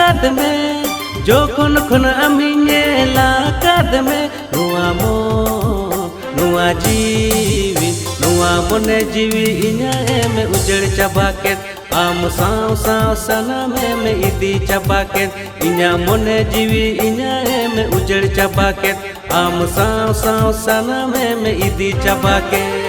kadme jokon khon ami nyela kadme nuwa mo nuwa jiwi nuwa mone jiwi inya eme ujad cabaket am saw saw saname me idi cabaket inya mone jiwi inya eme ujad cabaket am saw saw saname me idi cabaket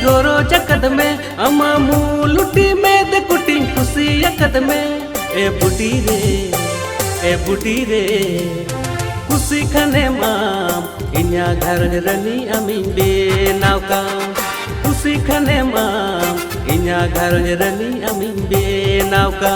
गोरो जकद में अमा मुलुटी में दे कुटी खुशी यकद में ए बुटी रे खुशी खने माम इन्या घर रनी अमीन बे नावका खुशी खने माम इन्या घर रनी अमीन बे नावका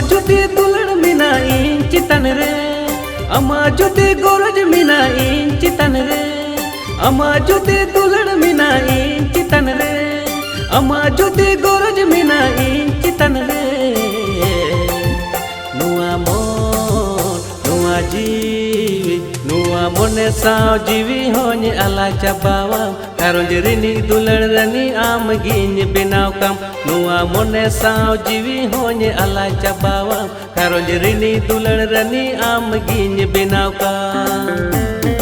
जुदी दुलड़ मिना इन चितन रे अमा जुदी गोरज मिना इन चितन रे अमा जुदी दुलड़ मिना इन चितन रे अमा जुदी गोरज मिना इन चितन रे नुआ मोन नुआ जीवी नुआ मोने साव जीवी होने अला चबावा कारों जरिनी दुलड़ रनी आम गिन बिनाव कम नुआ मोने साव जीवी होने अला चबावा कारों जरिनी दुलड़ रनी आम गिन बिनाव कम